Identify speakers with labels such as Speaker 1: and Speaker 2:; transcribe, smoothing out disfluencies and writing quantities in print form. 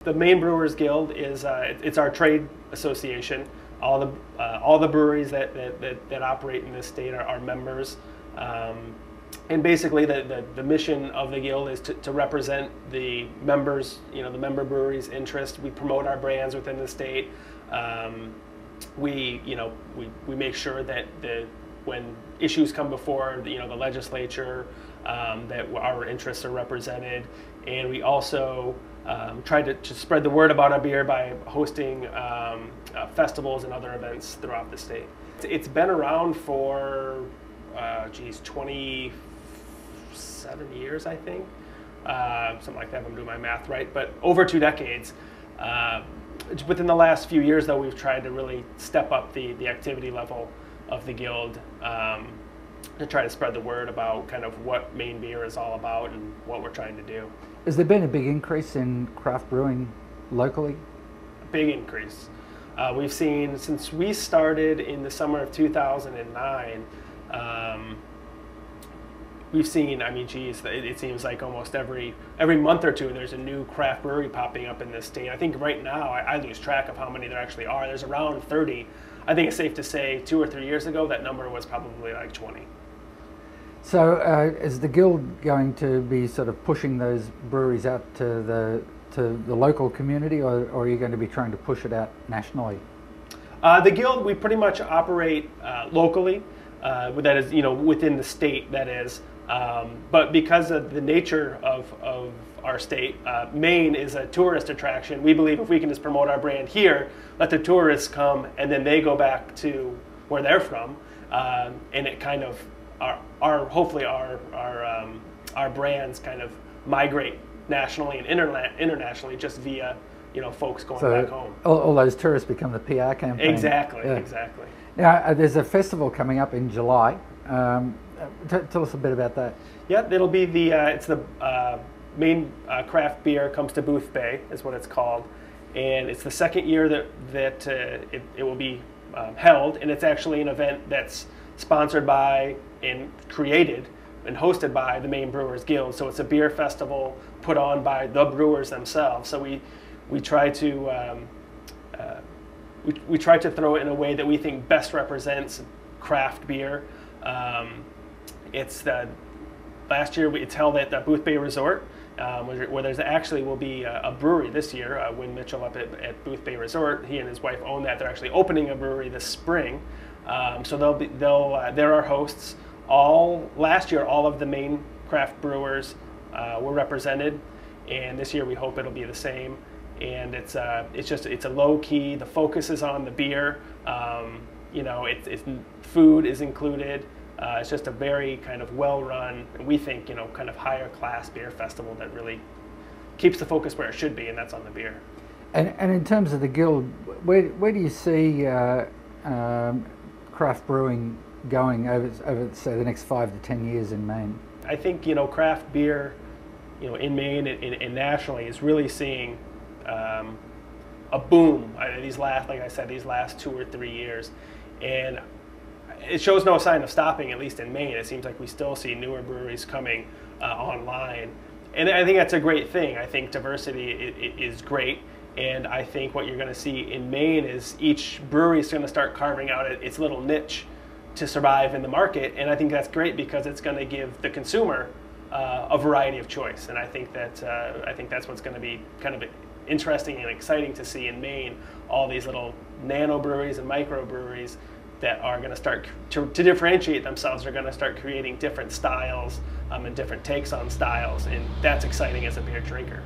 Speaker 1: The Maine Brewers Guild is it's our trade association. All the breweries that operate in this state are members, and basically the mission of the guild is to represent the members, the member breweries' interest. We promote our brands within the state. We make sure that when issues come before the legislature, that our interests are represented, and we also try to spread the word about our beer by hosting festivals and other events throughout the state. It's been around for 27 years, I think, something like that if I'm doing my math right, but over 2 decades. Within the last few years, though, we've tried to really step up the activity level of the guild, to try to spread the word about kind of what Maine beer is all about and what we're trying to do.
Speaker 2: Has there been a big increase in craft brewing locally?
Speaker 1: A big increase. We've seen, since we started in the summer of 2009, we've seen, it seems like almost every month or two there's a new craft brewery popping up in this state. I think right now, I lose track of how many there actually are. There's around 30. I think it's safe to say 2 or 3 years ago that number was probably like 20.
Speaker 2: So is the guild going to be sort of pushing those breweries out to the local community, or are you going to be trying to push it out nationally?
Speaker 1: The guild, we pretty much operate locally, that is, within the state, that is. But because of the nature of our state, Maine is a tourist attraction. We believe if we can just promote our brand here, let the tourists come, and then they go back to where they're from, and it kind of hopefully our brands kind of migrate nationally and internationally just via folks going back home.
Speaker 2: All those tourists become the PR campaign.
Speaker 1: Exactly,
Speaker 2: yeah.
Speaker 1: Exactly.
Speaker 2: Now there's a festival coming up in July. Tell us a bit about that.
Speaker 1: Yeah, it'll be it's the Maine Craft Beer Comes to Booth Bay is what it's called, and it's the second year that it will be held, and it's actually an event that's sponsored by and created and hosted by the Maine Brewers Guild. So it's a beer festival put on by the brewers themselves. So we try to we try to throw it in a way that we think best represents craft beer. Last year it's held at the Booth Bay Resort, where there's actually will be a brewery this year. Win Mitchell up at Booth Bay Resort, he and his wife own that. They're actually opening a brewery this spring, so they're our hosts. Last year, all of the Maine craft brewers were represented, and this year we hope it'll be the same. And it's a low key. The focus is on the beer. It's food is included. It's just a very kind of well-run, we think, kind of higher class beer festival that really keeps the focus where it should be, and that's on the beer.
Speaker 2: And in terms of the guild, where do you see craft brewing going over say the next 5 to 10 years in Maine?
Speaker 1: I think craft beer, in Maine and nationally is really seeing a boom these last 2 or 3 years, and it shows no sign of stopping, at least in Maine. It seems like we still see newer breweries coming online. And I think that's a great thing. I think diversity is great. And I think what you're going to see in Maine is each brewery is going to start carving out its little niche to survive in the market. And I think that's great because it's going to give the consumer a variety of choice. And I think that's what's going to be kind of interesting and exciting to see in Maine. All these little nano breweries and micro breweries that are going to start to differentiate themselves. Are going to start creating different styles and different takes on styles, and that's exciting as a beer drinker.